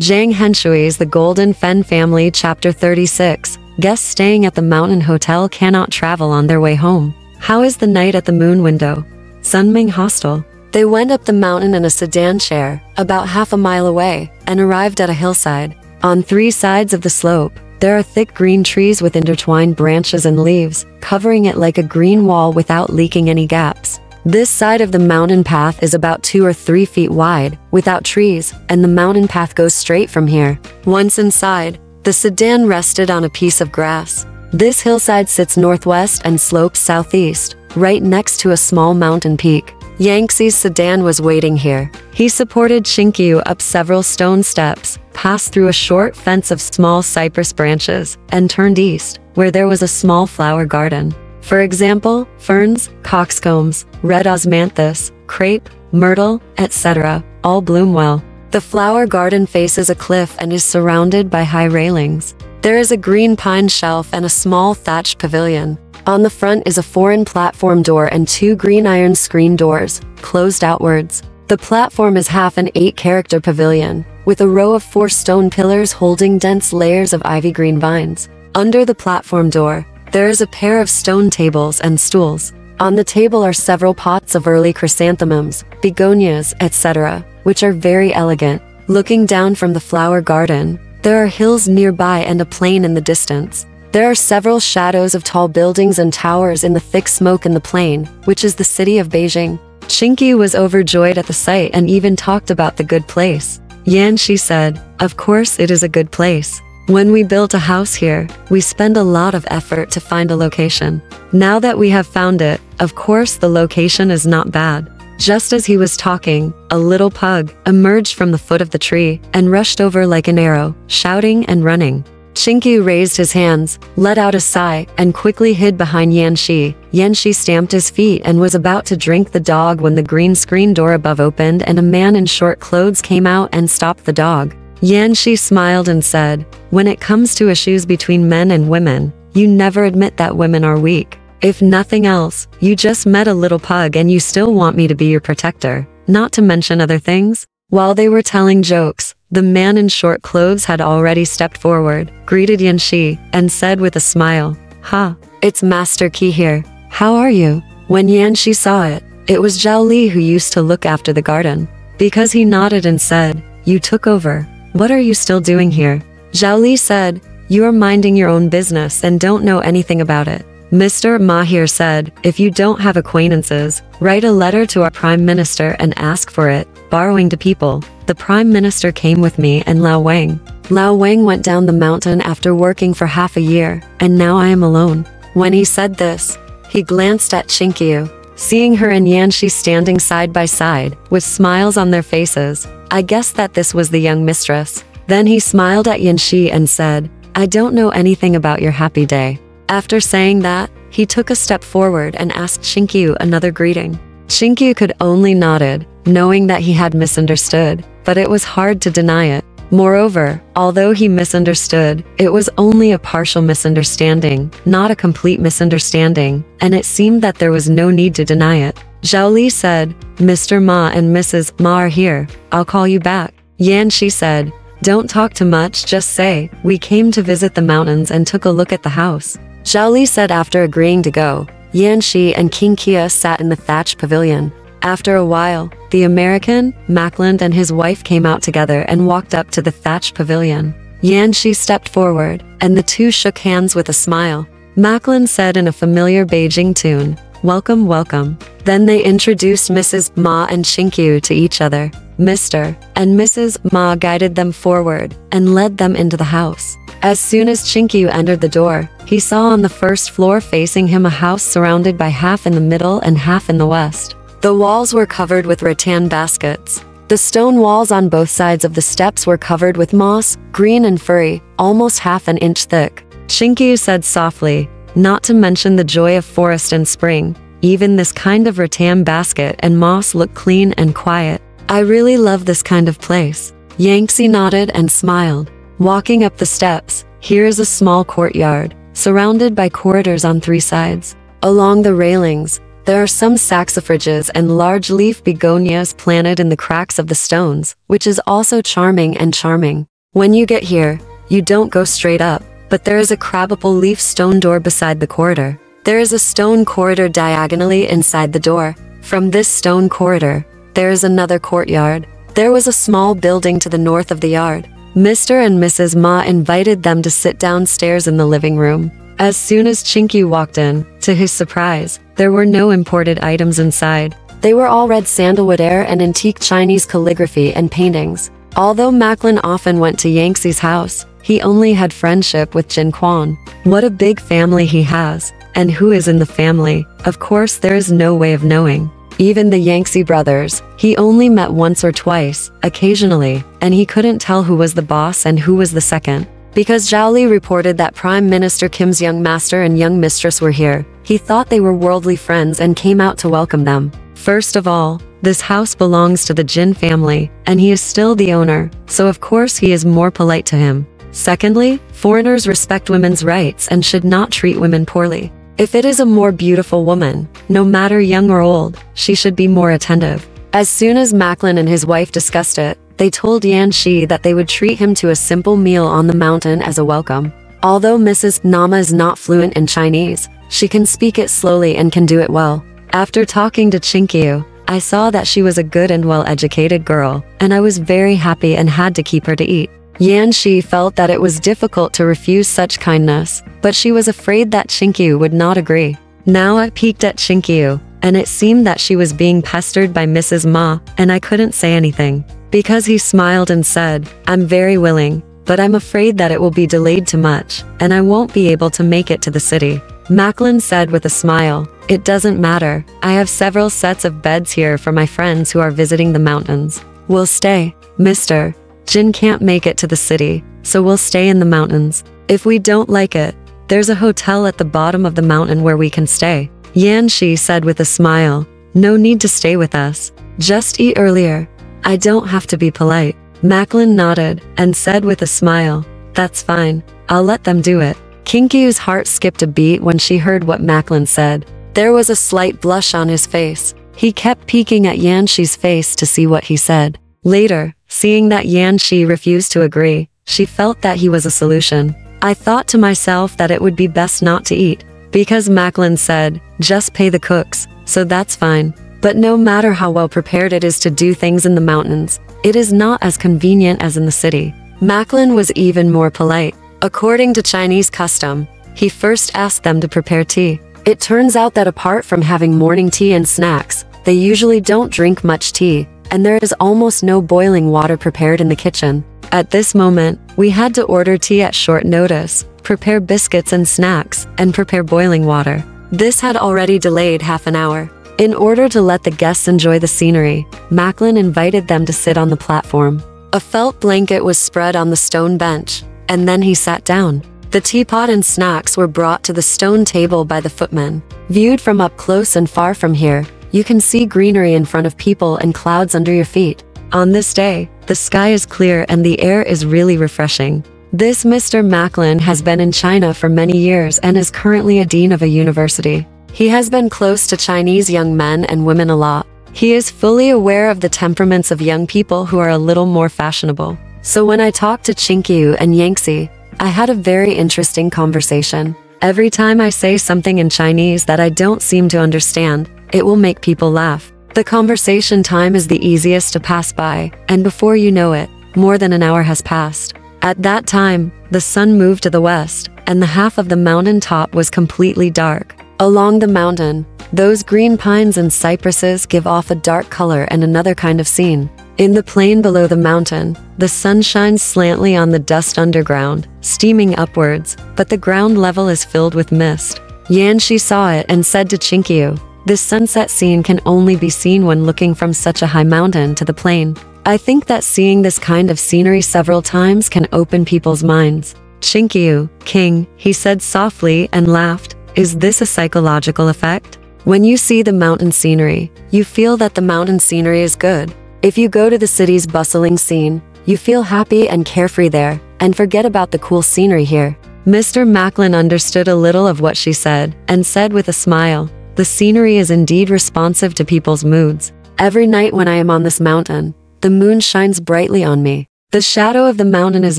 Zhang Henshui's The Golden Fen Family Chapter 36. Guests staying at the mountain hotel cannot travel on their way home. How is the night at the moon window? Sunming Hostel. They went up the mountain in a sedan chair, about half a mile away, and arrived at a hillside. On three sides of the slope, there are thick green trees with intertwined branches and leaves, covering it like a green wall without leaking any gaps. This side of the mountain path is about 2 or 3 feet wide, without trees, and the mountain path goes straight from here. Once inside, the sedan rested on a piece of grass. This hillside sits northwest and slopes southeast, right next to a small mountain peak. Yanxi's sedan was waiting here. He supported Qingqiu up several stone steps, passed through a short fence of small cypress branches, and turned east, where there was a small flower garden. For example, ferns, coxcombs, red osmanthus, crepe, myrtle, etc., all bloom well. The flower garden faces a cliff and is surrounded by high railings. There is a green pine shelf and a small thatched pavilion. On the front is a foreign platform door and 2 green iron screen doors, closed outwards. The platform is half an 8-character pavilion, with a row of 4 stone pillars holding dense layers of ivy green vines. Under the platform door, there is a pair of stone tables and stools. On the table are several pots of early chrysanthemums, begonias, etc., which are very elegant. Looking down from the flower garden, there are hills nearby and a plain in the distance. There are several shadows of tall buildings and towers in the thick smoke in the plain, which is the city of Beiyang. Qingqiu was overjoyed at the sight and even talked about the good place. Yanxi said, "Of course it is a good place. When we built a house here, we spend a lot of effort to find a location. Now that we have found it, of course the location is not bad." Just as he was talking, a little pug emerged from the foot of the tree and rushed over like an arrow, shouting and running. Qingqiu raised his hands, let out a sigh, and quickly hid behind Yanxi. Yanxi stamped his feet and was about to drink the dog when the green screen door above opened and a man in short clothes came out and stopped the dog. Yanxi smiled and said, "When it comes to issues between men and women, you never admit that women are weak. If nothing else, you just met a little pug and you still want me to be your protector, not to mention other things." While they were telling jokes, the man in short clothes had already stepped forward, greeted Yanxi, and said with a smile, "Ha, it's Master Qi here. How are you?" When Yanxi saw it, it was Zhao Li who used to look after the garden. Because he nodded and said, "You took over. What are you still doing here?" Zhao Li said, "You are minding your own business and don't know anything about it." Mr. Ma here said, "If you don't have acquaintances, write a letter to our Prime Minister and ask for it, borrowing to people." The Prime Minister came with me and Lao Wang. Lao Wang went down the mountain after working for half a year, and now I am alone. When he said this, he glanced at Qingqiu. Seeing her and Yanxi standing side by side, with smiles on their faces, I guessed that this was the young mistress. Then he smiled at Yanxi and said, "I don't know anything about your happy day." After saying that, he took a step forward and asked Qingqiu another greeting. Qingqiu could only nodded, knowing that he had misunderstood, but it was hard to deny it. Moreover, although he misunderstood, it was only a partial misunderstanding, not a complete misunderstanding, and it seemed that there was no need to deny it. Zhao Li said, "Mr. Ma and Mrs. Ma are here. I'll call you back." Yanxi said, "Don't talk too much, just say, we came to visit the mountains and took a look at the house." Zhao Li said after agreeing to go. Yanxi and Qingqiu sat in the thatched pavilion. After a while, the American, Macklin and his wife came out together and walked up to the thatched pavilion. Yanxi stepped forward, and the two shook hands with a smile. Macklin said in a familiar Beijing tune, "Welcome, welcome." Then they introduced Mrs. Ma and Qingqiu to each other. Mr. and Mrs. Ma guided them forward and led them into the house. As soon as Qingqiu entered the door, he saw on the first floor facing him a house surrounded by half in the middle and half in the west. The walls were covered with rattan baskets. The stone walls on both sides of the steps were covered with moss, green and furry, almost half an inch thick. Qingqiu said softly, "Not to mention the joy of forest and spring, even this kind of rattan basket and moss look clean and quiet. I really love this kind of place." Yanxi nodded and smiled. Walking up the steps, here is a small courtyard, surrounded by corridors on 3 sides. Along the railings, There are some saxifrages and large leaf begonias planted in the cracks of the stones, which is also charming and charming. When you get here, you don't go straight up, but there is a crabbable leaf stone door beside the corridor. There is a stone corridor diagonally inside the door. From this stone corridor, there is another courtyard. There was a small building to the north of the yard. Mr. and Mrs. Ma invited them to sit downstairs in the living room. As soon as Qingqiu walked in, to his surprise, there were no imported items inside. They were all red sandalwood air and antique Chinese calligraphy and paintings. Although Macklin often went to Yanxi's house, he only had friendship with Jin Quan. What a big family he has. And who is in the family? Of course, there is no way of knowing. Even the Yanxi brothers, he only met once or twice, occasionally, and he couldn't tell who was the boss and who was the second. Because Zhao Li reported that Prime Minister Kim's young master and young mistress were here, he thought they were worldly friends and came out to welcome them. First of all, this house belongs to the Jin family, and he is still the owner, so of course he is more polite to him. Secondly, foreigners respect women's rights and should not treat women poorly. If it is a more beautiful woman, no matter young or old, she should be more attentive. As soon as Macklin and his wife discussed it, they told Yanxi that they would treat him to a simple meal on the mountain as a welcome. Although Mrs. Nama is not fluent in Chinese, she can speak it slowly and can do it well. After talking to Qingqiu, I saw that she was a good and well-educated girl, and I was very happy and had to keep her to eat. Yanxi felt that it was difficult to refuse such kindness, but she was afraid that Qingqiu would not agree. Now I peeked at Qingqiu, and it seemed that she was being pestered by Mrs. Ma, and I couldn't say anything. Because he smiled and said, "I'm very willing, but I'm afraid that it will be delayed too much, and I won't be able to make it to the city." Macklin said with a smile, "It doesn't matter. I have several sets of beds here for my friends who are visiting the mountains. We'll stay, Mr. Jin can't make it to the city, so we'll stay in the mountains. If we don't like it, there's a hotel at the bottom of the mountain where we can stay." Yanxi said with a smile, "No need to stay with us. Just eat earlier. I don't have to be polite." Macklin nodded and said with a smile, "That's fine. I'll let them do it." Qingqiu's heart skipped a beat when she heard what Macklin said. There was a slight blush on his face. He kept peeking at Yanxi's face to see what he said. Later, seeing that Yanxi refused to agree, she felt that he was a solution. I thought to myself that it would be best not to eat, because Macklin said, "Just pay the cooks, so that's fine." But no matter how well prepared it is to do things in the mountains, it is not as convenient as in the city. Macklin was even more polite. According to Chinese custom, he first asked them to prepare tea. It turns out that apart from having morning tea and snacks, they usually don't drink much tea, and there is almost no boiling water prepared in the kitchen. At this moment, we had to order tea at short notice, prepare biscuits and snacks, and prepare boiling water. This had already delayed half an hour. In order to let the guests enjoy the scenery, Macklin invited them to sit on the platform. A felt blanket was spread on the stone bench, and then he sat down. The teapot and snacks were brought to the stone table by the footman. Viewed from up close and far from here, you can see greenery in front of people and clouds under your feet. On this day, the sky is clear and the air is really refreshing. This Mr. Macklin has been in China for many years and is currently a dean of a university. He has been close to Chinese young men and women a lot. He is fully aware of the temperaments of young people who are a little more fashionable. So when I talked to Qingqiu and Yanxi, I had a very interesting conversation. Every time I say something in Chinese that I don't seem to understand, it will make people laugh. The conversation time is the easiest to pass by, and before you know it, more than an hour has passed. At that time, the sun moved to the west, and the half of the mountain top was completely dark. Along the mountain, those green pines and cypresses give off a dark color and another kind of scene. In the plain below the mountain, the sun shines slantly on the dust underground, steaming upwards, but the ground level is filled with mist. Yanxi saw it and said to Qingqiu, "This sunset scene can only be seen when looking from such a high mountain to the plain. I think that seeing this kind of scenery several times can open people's minds." "Qingqiu, King," he said softly and laughed, "is this a psychological effect? When you see the mountain scenery, you feel that the mountain scenery is good. If you go to the city's bustling scene, you feel happy and carefree there, and forget about the cool scenery here." Mr. Macklin understood a little of what she said, and said with a smile, The scenery is indeed responsive to people's moods. Every night when I am on this mountain, the moon shines brightly on me. The shadow of the mountain is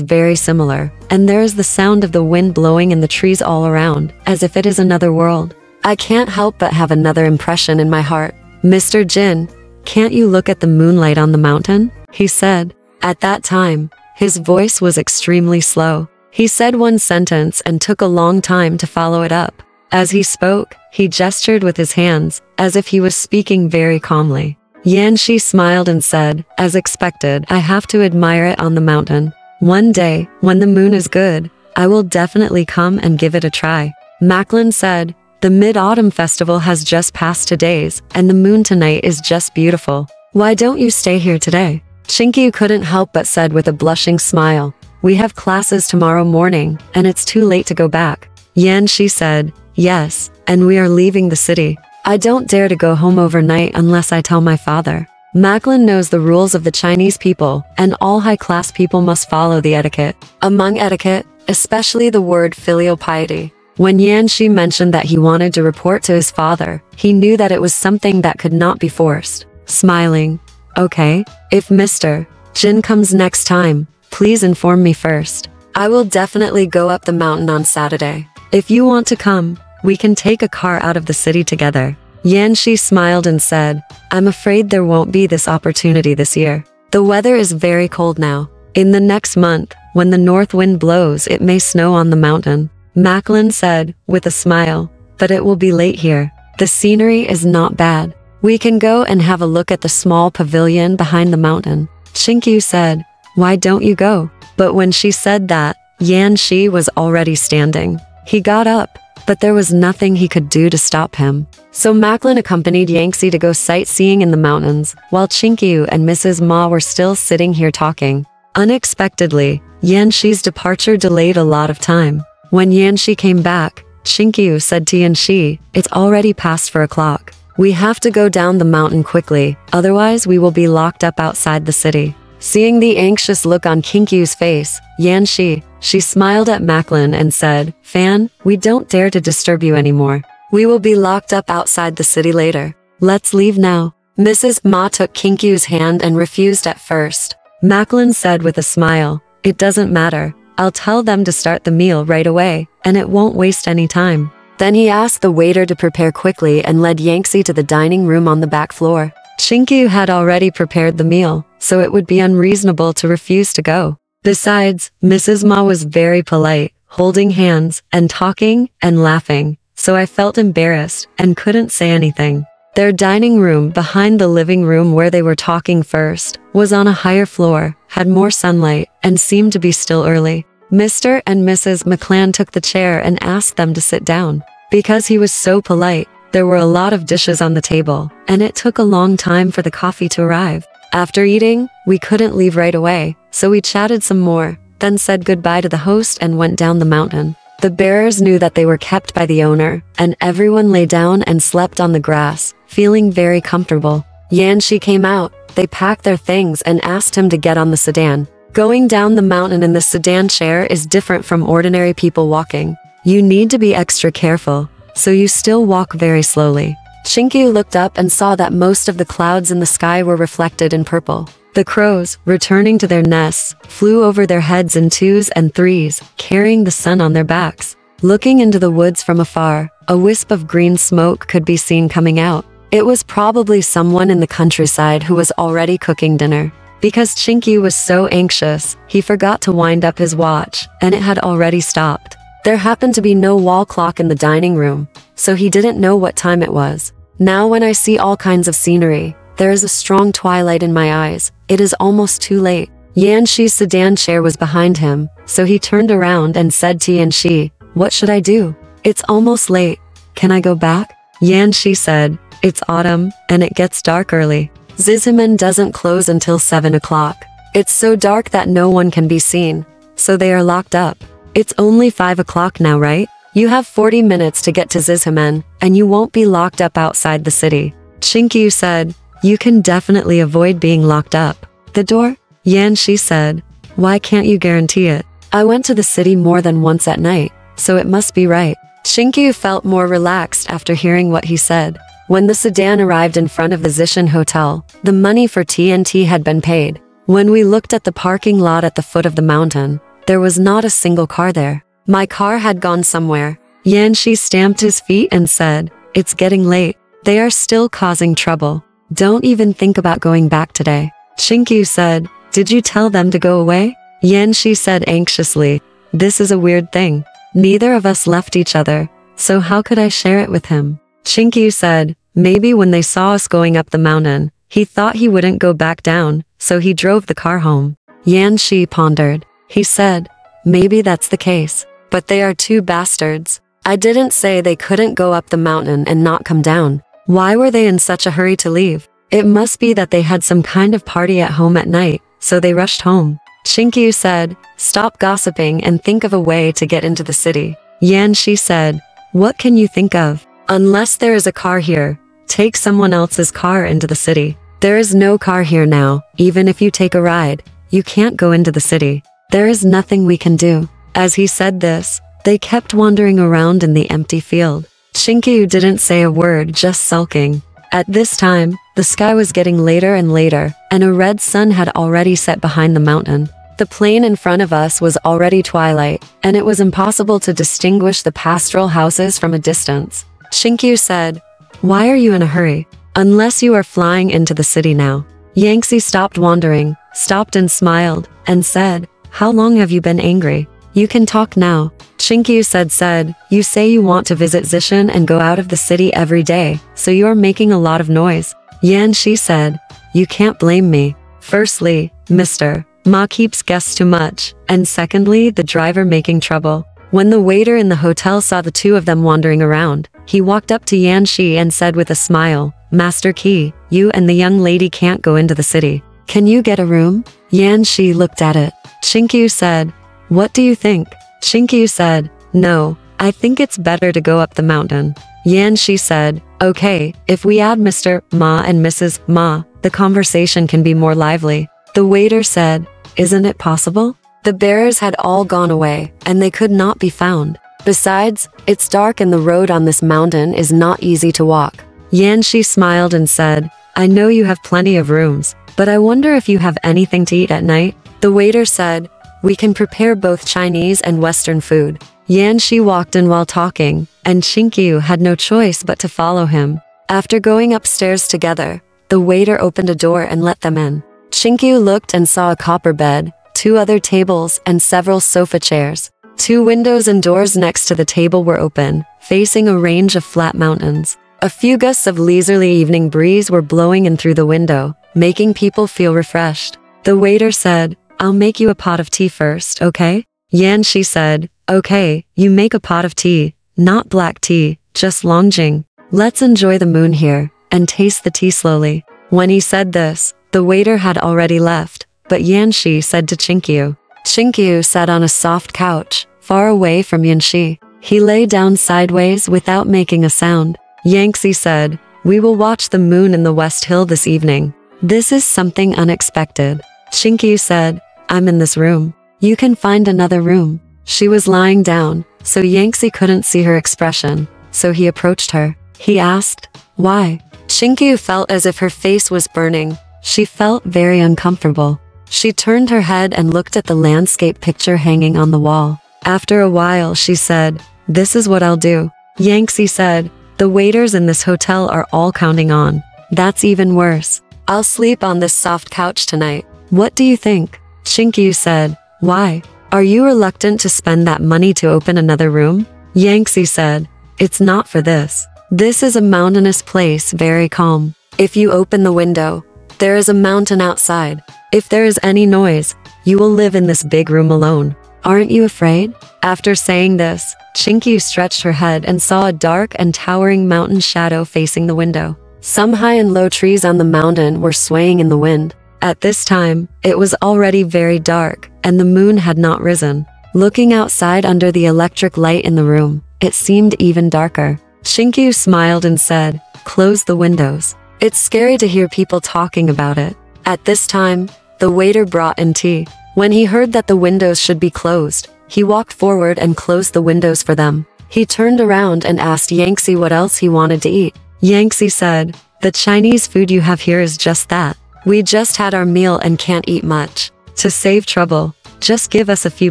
very similar, and there is the sound of the wind blowing in the trees all around, as if it is another world. I can't help but have another impression in my heart. Mr. Jin, can't you look at the moonlight on the mountain? He said. At that time, his voice was extremely slow. He said one sentence and took a long time to follow it up. As he spoke, he gestured with his hands, as if he was speaking very calmly. Yanxi smiled and said, as expected, I have to admire it on the mountain. One day, when the moon is good, I will definitely come and give it a try. Macklin said, the Mid-Autumn Festival has just passed 2 days, and the moon tonight is just beautiful. Why don't you stay here today? Qingqiu couldn't help but said with a blushing smile, we have classes tomorrow morning, and it's too late to go back. Yanxi said, yes, and we are leaving the city. I don't dare to go home overnight unless I tell my father. Macklin knows the rules of the Chinese people, and all high-class people must follow the etiquette. Among etiquette, especially the word filial piety. When Yanxi mentioned that he wanted to report to his father, he knew that it was something that could not be forced. Smiling, okay, if Mr. Jin comes next time, please inform me first. I will definitely go up the mountain on Saturday. If you want to come, we can take a car out of the city together. Yanxi smiled and said, I'm afraid there won't be this opportunity this year. The weather is very cold now. In the next month, when the north wind blows, it may snow on the mountain. Macklin said, with a smile, but it will be late here. The scenery is not bad. We can go and have a look at the small pavilion behind the mountain. Qingqiu said, why don't you go? But when she said that, Yanxi was already standing. He got up, but there was nothing he could do to stop him. So Macklin accompanied Yanxi to go sightseeing in the mountains, while Qingqiu and Mrs. Ma were still sitting here talking. Unexpectedly, Yanxi's departure delayed a lot of time. When Yanxi came back, Qingqiu said to Yanxi, it's already past 4 o'clock. We have to go down the mountain quickly, otherwise we will be locked up outside the city. Seeing the anxious look on Qingqiu's face, Yanxi, she smiled at Macklin and said, Fan, we don't dare to disturb you anymore. We will be locked up outside the city later. Let's leave now. Mrs. Ma took Qingqiu's hand and refused at first. Macklin said with a smile, it doesn't matter. I'll tell them to start the meal right away, and it won't waste any time. Then he asked the waiter to prepare quickly and led Yanxi to the dining room on the back floor. Qingqiu had already prepared the meal, so it would be unreasonable to refuse to go. Besides, Mrs. Ma was very polite, holding hands, and talking, and laughing, so I felt embarrassed, and couldn't say anything. Their dining room, behind the living room where they were talking first, was on a higher floor, had more sunlight, and seemed to be still early. Mr. and Mrs. McClan took the chair and asked them to sit down. Because he was so polite, there were a lot of dishes on the table, and it took a long time for the coffee to arrive. After eating, we couldn't leave right away, so we chatted some more, then said goodbye to the host and went down the mountain. The bearers knew that they were kept by the owner, and everyone lay down and slept on the grass, feeling very comfortable. Yanxi came out, they packed their things and asked him to get on the sedan. Going down the mountain in the sedan chair is different from ordinary people walking. You need to be extra careful, so you still walk very slowly. Qingqiu looked up and saw that most of the clouds in the sky were reflected in purple. The crows, returning to their nests, flew over their heads in 2s and 3s, carrying the sun on their backs. Looking into the woods from afar, a wisp of green smoke could be seen coming out. It was probably someone in the countryside who was already cooking dinner. Because Qingqiu was so anxious, he forgot to wind up his watch, and it had already stopped. There happened to be no wall clock in the dining room, so he didn't know what time it was. Now when I see all kinds of scenery, there is a strong twilight in my eyes. It is almost too late. Yanxi's sedan chair was behind him, so he turned around and said to Yanxi, what should I do? It's almost late. Can I go back? Yanxi said, it's autumn, and it gets dark early. Zizhimen doesn't close until 7 o'clock. It's so dark that no one can be seen, so they are locked up. It's only 5 o'clock now, right? You have 40 minutes to get to Zizhimen, and you won't be locked up outside the city. Qingqiu said, you can definitely avoid being locked up. The door? Yanxi said, why can't you guarantee it? I went to the city more than once at night, so it must be right. Qingqiu felt more relaxed after hearing what he said. When the sedan arrived in front of the Zishan Hotel, the money for TNT had been paid. When we looked at the parking lot at the foot of the mountain, there was not a single car there. My car had gone somewhere. Yanxi stamped his feet and said, "It's getting late. They are still causing trouble. Don't even think about going back today." Qingqiu said, "Did you tell them to go away?" Yanxi said anxiously, "This is a weird thing. Neither of us left each other, so how could I share it with him?" Qingqiu said, "Maybe when they saw us going up the mountain, he thought he wouldn't go back down, so he drove the car home." Yanxi pondered. He said, "Maybe that's the case. But they are two bastards. I didn't say they couldn't go up the mountain and not come down. Why were they in such a hurry to leave? It must be that they had some kind of party at home at night, so they rushed home." Qingqiu said, "Stop gossiping and think of a way to get into the city." Yanxi said, "What can you think of? Unless there is a car here, take someone else's car into the city. There is no car here now. Even if you take a ride, you can't go into the city. There is nothing we can do." As he said this, they kept wandering around in the empty field. Qingqiu didn't say a word, just sulking. At this time, the sky was getting later and later, and a red sun had already set behind the mountain. The plain in front of us was already twilight, and it was impossible to distinguish the pastoral houses from a distance. Qingqiu said, "Why are you in a hurry? Unless you are flying into the city now." Yanxi stopped wandering, stopped and smiled, and said, "How long have you been angry? You can talk now." Qingqiu said, "You say you want to visit Zishan and go out of the city every day, so you are making a lot of noise." Yanxi said, "You can't blame me. Firstly, Mr. Ma keeps guests too much, and secondly, the driver making trouble." When the waiter in the hotel saw the two of them wandering around, he walked up to Yanxi and said with a smile, "Master Qi, you and the young lady can't go into the city. Can you get a room?" Yanxi looked at it. Qingqiu said, "What do you think?" Qingqiu said, "No, I think it's better to go up the mountain." Yanxi said, "Okay, if we add Mr. Ma and Mrs. Ma, the conversation can be more lively." The waiter said, "Isn't it possible?" The bearers had all gone away, and they could not be found. Besides, it's dark and the road on this mountain is not easy to walk. Yanxi smiled and said, "I know you have plenty of rooms, but I wonder if you have anything to eat at night?" The waiter said, "We can prepare both Chinese and Western food." Yanxi walked in while talking, and Qingqiu had no choice but to follow him. After going upstairs together, the waiter opened a door and let them in. Qingqiu looked and saw a copper bed, 2 other tables, and several sofa chairs. 2 windows and doors next to the table were open, facing a range of flat mountains. A few gusts of leisurely evening breeze were blowing in through the window, making people feel refreshed. The waiter said, "I'll make you a pot of tea first, okay?" Yanxi said, "Okay, you make a pot of tea, not black tea, just Longjing. Let's enjoy the moon here, and taste the tea slowly." When he said this, the waiter had already left, but Yanxi said to Qingqiu. Qingqiu sat on a soft couch, far away from Yanxi. He lay down sideways without making a sound. Yanxi said, "We will watch the moon in the West Hill this evening. This is something unexpected." Qingqiu said, "I'm in this room. You can find another room." She was lying down, so Yanxi couldn't see her expression, so he approached her. He asked, "Why?" Qingqiu felt as if her face was burning. She felt very uncomfortable. She turned her head and looked at the landscape picture hanging on the wall. After a while, she said, "This is what I'll do." Yanxi said, "The waiters in this hotel are all counting on. That's even worse. I'll sleep on this soft couch tonight. What do you think?" Qingqiu said, "Why? Are you reluctant to spend that money to open another room?" Yanxi said, "It's not for this. This is a mountainous place, very calm. If you open the window, there is a mountain outside. If there is any noise, you will live in this big room alone. Aren't you afraid?" After saying this, Qingqiu stretched her head and saw a dark and towering mountain shadow facing the window. Some high and low trees on the mountain were swaying in the wind. At this time, it was already very dark, and the moon had not risen. Looking outside under the electric light in the room, it seemed even darker. Qingqiu smiled and said, "Close the windows. It's scary to hear people talking about it." At this time, the waiter brought in tea. When he heard that the windows should be closed, he walked forward and closed the windows for them. He turned around and asked Yanxi what else he wanted to eat. Yanxi said, "The Chinese food you have here is just that. We just had our meal and can't eat much. To save trouble, just give us a few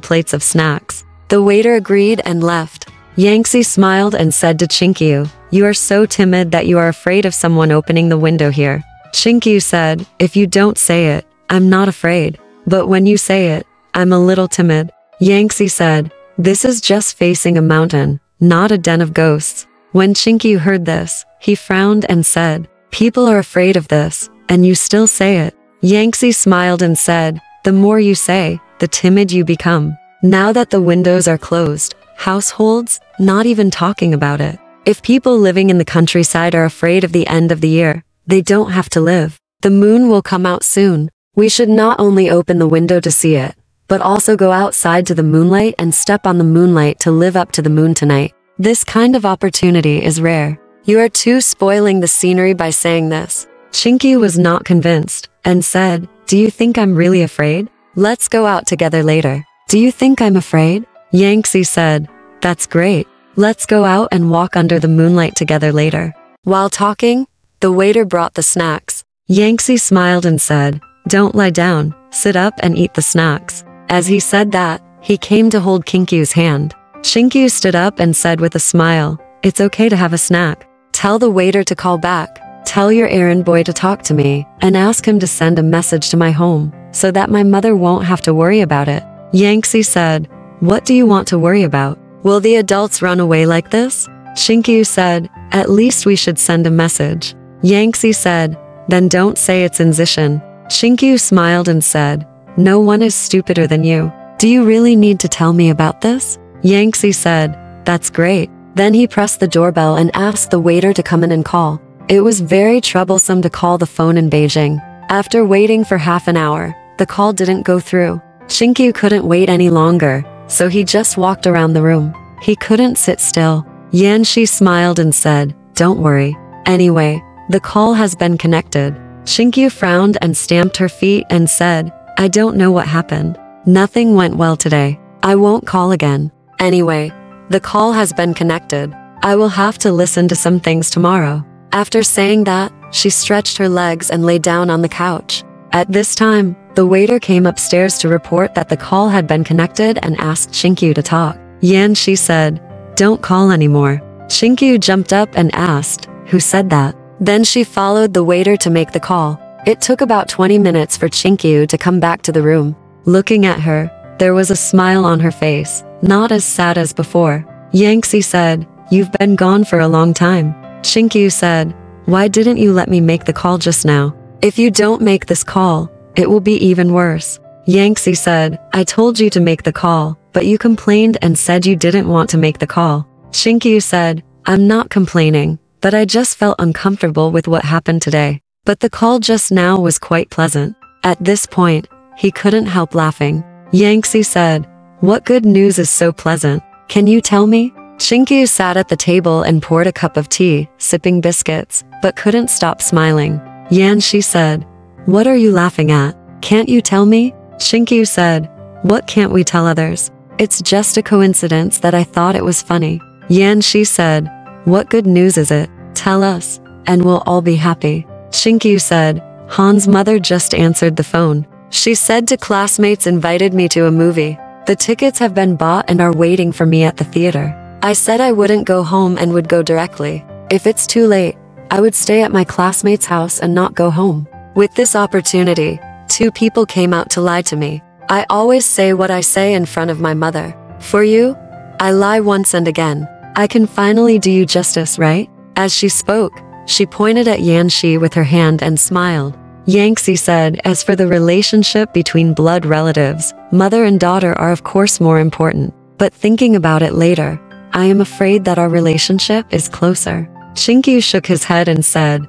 plates of snacks." The waiter agreed and left. Yanxi smiled and said to Qingqiu, "You are so timid that you are afraid of someone opening the window here." Qingqiu said, "If you don't say it, I'm not afraid. But when you say it, I'm a little timid." Yanxi said, "This is just facing a mountain, not a den of ghosts." When Qingqiu heard this, he frowned and said, "People are afraid of this, and you still say it." Yanxi smiled and said, "The more you say, the timid you become. Now that the windows are closed, households, not even talking about it. If people living in the countryside are afraid of the end of the year, they don't have to live. The moon will come out soon. We should not only open the window to see it, but also go outside to the moonlight and step on the moonlight to live up to the moon tonight. This kind of opportunity is rare. You are too spoiling the scenery by saying this." Qingqiu was not convinced, and said, "Do you think I'm really afraid? Let's go out together later." "Do you think I'm afraid?" Yanxi said, "That's great. Let's go out and walk under the moonlight together later." While talking, the waiter brought the snacks. Yanxi smiled and said, "Don't lie down, sit up and eat the snacks." As he said that, he came to hold Qingqiu's hand. Qingqiu stood up and said with a smile, "It's okay to have a snack. Tell the waiter to call back. Tell your errand boy to talk to me, and ask him to send a message to my home, so that my mother won't have to worry about it." Yanxi said, "What do you want to worry about? Will the adults run away like this?" Qingqiu said, "At least we should send a message." Yanxi said, "Then don't say it's Inzishan." Qingqiu smiled and said, "No one is stupider than you. Do you really need to tell me about this?" Yanxi said, "That's great." Then he pressed the doorbell and asked the waiter to come in and call. It was very troublesome to call the phone in Beijing. After waiting for half an hour, the call didn't go through. Qingqiu couldn't wait any longer, so he just walked around the room. He couldn't sit still. Yanxi smiled and said, "Don't worry. Anyway, the call has been connected." Qingqiu frowned and stamped her feet and said, "I don't know what happened. Nothing went well today. I won't call again. Anyway, the call has been connected. I will have to listen to some things tomorrow." After saying that, she stretched her legs and lay down on the couch. At this time, the waiter came upstairs to report that the call had been connected and asked Qingqiu to talk. Yanxi said, "Don't call anymore." Qingqiu jumped up and asked, "Who said that?" Then she followed the waiter to make the call. It took about 20 minutes for Qingqiu to come back to the room. Looking at her, there was a smile on her face, not as sad as before. Yanxi said, "You've been gone for a long time." Qingqiu said, "Why didn't you let me make the call just now? If you don't make this call, it will be even worse." Yanxi said, "I told you to make the call, but you complained and said you didn't want to make the call." Qingqiu said, "I'm not complaining, but I just felt uncomfortable with what happened today. But the call just now was quite pleasant." At this point, he couldn't help laughing. Yanxi said, "What good news is so pleasant? Can you tell me?" Qingqiu sat at the table and poured a cup of tea, sipping biscuits, but couldn't stop smiling. Yanxi said, "What are you laughing at? Can't you tell me?" Qingqiu said, "What can't we tell others? It's just a coincidence that I thought it was funny." Yanxi said, "What good news is it? Tell us, and we'll all be happy." Qingqiu said, "Han's mother just answered the phone. She said to classmates invited me to a movie. The tickets have been bought and are waiting for me at the theater. I said I wouldn't go home and would go directly. If it's too late, I would stay at my classmate's house and not go home." With this opportunity, two people came out to lie to me. I always say what I say in front of my mother. For you, I lie once and again. I can finally do you justice, right? As she spoke, she pointed at Yanxi with her hand and smiled. Yanxi said, "As for the relationship between blood relatives, mother and daughter are of course more important. But thinking about it later, I am afraid that our relationship is closer." Qingqiu shook his head and said,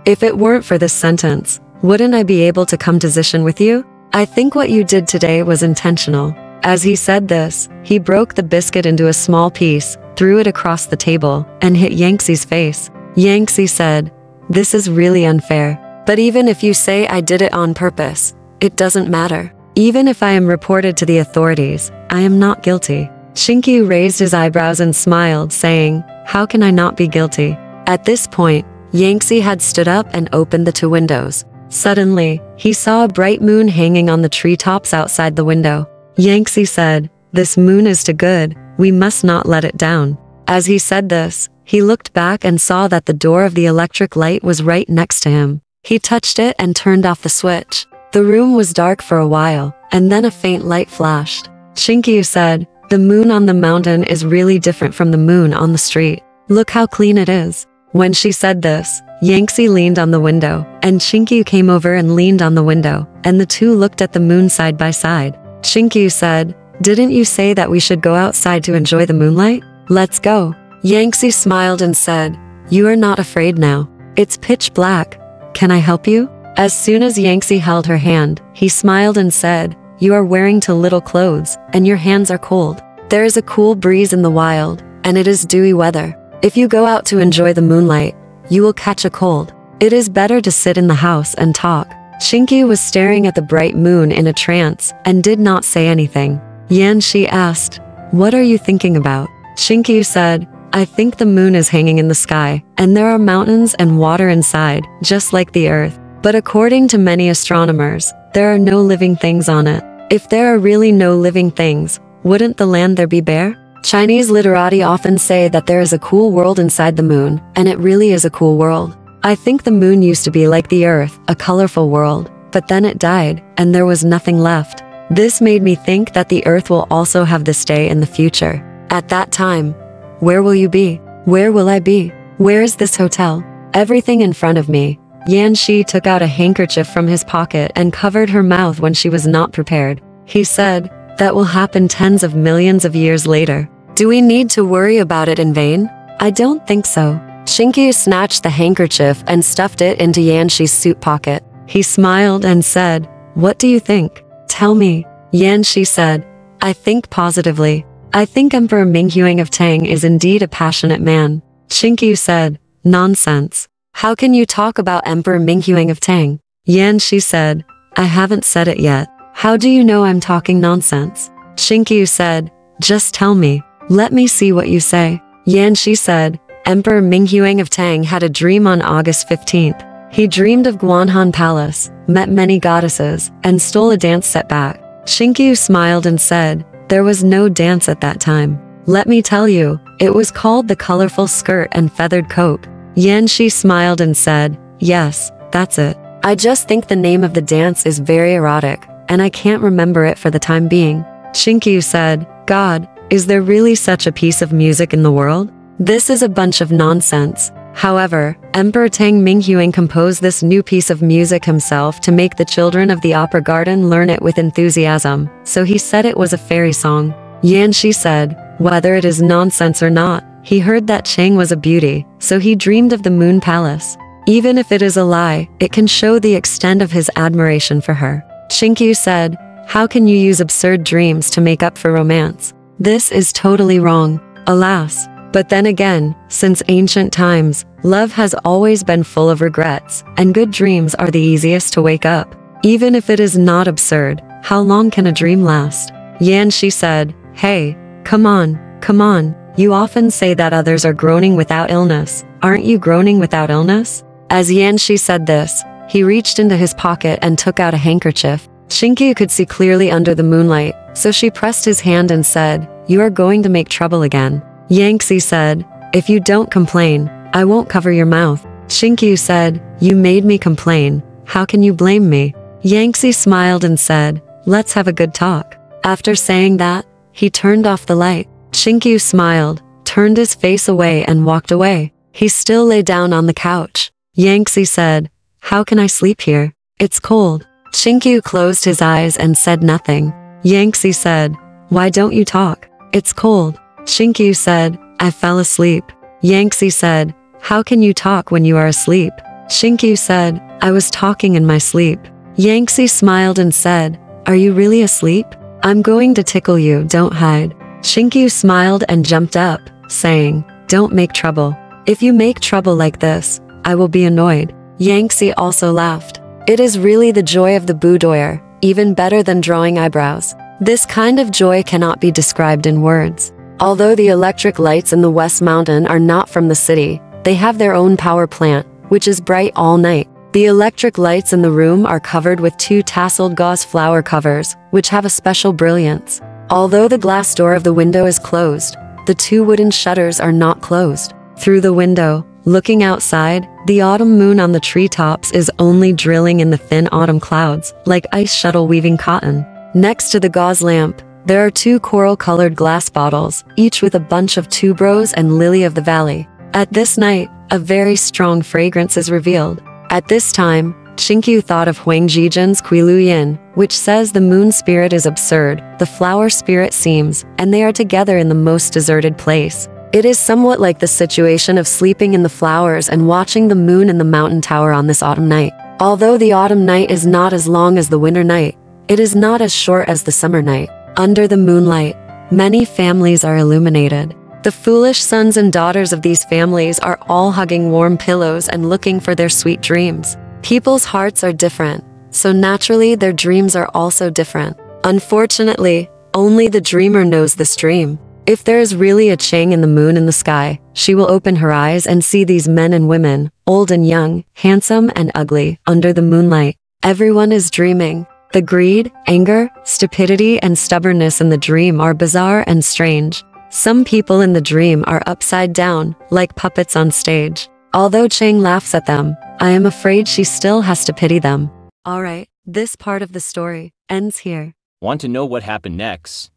If it weren't for this sentence, wouldn't I be able to come to Zishan with you? I think what you did today was intentional." As he said this, he broke the biscuit into a small piece, threw it across the table, and hit Yanxi's face. Yanxi said, "This is really unfair. But even if you say I did it on purpose, it doesn't matter. Even if I am reported to the authorities, I am not guilty. Qingqiu raised his eyebrows and smiled, saying, "How can I not be guilty?" At this point, Yanxi had stood up and opened the 2 windows. Suddenly, he saw a bright moon hanging on the treetops outside the window. Yanxi said, "This moon is too good, we must not let it down." As he said this, he looked back and saw that the door of the electric light was right next to him. He touched it and turned off the switch. The room was dark for a while, and then a faint light flashed. Qingqiu said, "The moon on the mountain is really different from the moon on the street. Look how clean it is." When she said this, Yanxi leaned on the window, and Qingqiu came over and leaned on the window, and the 2 looked at the moon side by side. Qingqiu said, "Didn't you say that we should go outside to enjoy the moonlight? Let's go." Yanxi smiled and said, "You are not afraid now. It's pitch black. Can I help you?" As soon as Yanxi held her hand, he smiled and said, "You are wearing too little clothes, and your hands are cold. There is a cool breeze in the wild, and it is dewy weather. If you go out to enjoy the moonlight, you will catch a cold. It is better to sit in the house and talk." Qingqiu was staring at the bright moon in a trance and did not say anything. Yanxi asked, "What are you thinking about?" Qingqiu said, "I think the moon is hanging in the sky, and there are mountains and water inside, just like the earth. But according to many astronomers, there are no living things on it. If there are really no living things, wouldn't the land there be bare?" Chinese literati often say that there is a cool world inside the moon, and it really is a cool world. I think the moon used to be like the earth, a colorful world, but then it died, and there was nothing left. This made me think that the earth will also have this day in the future. At that time, where will you be? Where will I be? Where is this hotel? Everything in front of me. Yanxi took out a handkerchief from his pocket and covered her mouth when she was not prepared. He said, "That will happen tens of millions of years later. Do we need to worry about it in vain? I don't think so." Qingqiu snatched the handkerchief and stuffed it into Yanxi's suit pocket. He smiled and said, "What do you think? Tell me." Yanxi said, "I think positively. I think Emperor Minghuang of Tang is indeed a passionate man." Qingqiu said, "Nonsense. How can you talk about Emperor Minghuang of Tang?" Yanxi said, "I haven't said it yet. How do you know I'm talking nonsense?" Qingqiu said, "Just tell me. Let me see what you say." Yanxi said, "Emperor Minghuang of Tang had a dream on August 15th. He dreamed of Guanhan Palace, met many goddesses, and stole a dance set back." Qingqiu smiled and said, "There was no dance at that time. Let me tell you, it was called the colorful skirt and feathered coat." Yanxi smiled and said, "Yes, that's it. I just think the name of the dance is very erotic, and I can't remember it for the time being." Qingqiu said, "God, is there really such a piece of music in the world? This is a bunch of nonsense." However, Emperor Tang Minghuang composed this new piece of music himself to make the children of the opera garden learn it with enthusiasm, so he said it was a fairy song. Yanxi said, "Whether it is nonsense or not, he heard that Chang was a beauty, so he dreamed of the Moon Palace. Even if it is a lie, it can show the extent of his admiration for her." Qingqiu said, "How can you use absurd dreams to make up for romance? This is totally wrong. Alas. But then again, since ancient times, love has always been full of regrets, and good dreams are the easiest to wake up. Even if it is not absurd, how long can a dream last?" Yanxi said, "Hey, come on, come on. You often say that others are groaning without illness. Aren't you groaning without illness?" As Yanxi said this, he reached into his pocket and took out a handkerchief. Qingqiu could see clearly under the moonlight, so she pressed his hand and said, "You are going to make trouble again." Yanxi said, "If you don't complain, I won't cover your mouth." Qingqiu said, "You made me complain. How can you blame me?" Yanxi smiled and said, "Let's have a good talk." After saying that, he turned off the light. Qingqiu smiled, turned his face away and walked away. He still lay down on the couch. Yanxi said, "How can I sleep here? It's cold." Qingqiu closed his eyes and said nothing. Yanxi said, "Why don't you talk? It's cold." Qingqiu said, "I fell asleep." Yanxi said, "How can you talk when you are asleep?" Qingqiu said, "I was talking in my sleep." Yanxi smiled and said, "Are you really asleep? I'm going to tickle you, don't hide." Qingqiu smiled and jumped up, saying, "Don't make trouble. If you make trouble like this, I will be annoyed." Yanxi also laughed. "It is really the joy of the boudoir, even better than drawing eyebrows. This kind of joy cannot be described in words. Although the electric lights in the West Mountain are not from the city, they have their own power plant, which is bright all night. The electric lights in the room are covered with 2 tasseled gauze flower covers, which have a special brilliance. Although the glass door of the window is closed, the 2 wooden shutters are not closed. Through the window, looking outside, the autumn moon on the treetops is only drilling in the thin autumn clouds, like ice shuttle weaving cotton. Next to the gauze lamp, there are 2 coral-colored glass bottles, each with a bunch of tuberose and lily of the valley. At this night, a very strong fragrance is revealed. At this time, Qingqiu thought of Huang Zhijin's Qilu Yin, which says the moon spirit is absurd, the flower spirit seems, and they are together in the most deserted place. It is somewhat like the situation of sleeping in the flowers and watching the moon in the mountain tower on this autumn night. Although the autumn night is not as long as the winter night, it is not as short as the summer night. Under the moonlight, many families are illuminated. The foolish sons and daughters of these families are all hugging warm pillows and looking for their sweet dreams. People's hearts are different, so naturally their dreams are also different. Unfortunately, only the dreamer knows this dream. If there is really a Chang in the moon in the sky, she will open her eyes and see these men and women, old and young, handsome and ugly, under the moonlight. Everyone is dreaming. The greed, anger, stupidity, and stubbornness in the dream are bizarre and strange. Some people in the dream are upside down, like puppets on stage. Although Chang laughs at them, I am afraid she still has to pity them. Alright, this part of the story ends here. Want to know what happened next?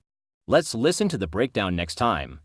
Let's listen to the breakdown next time.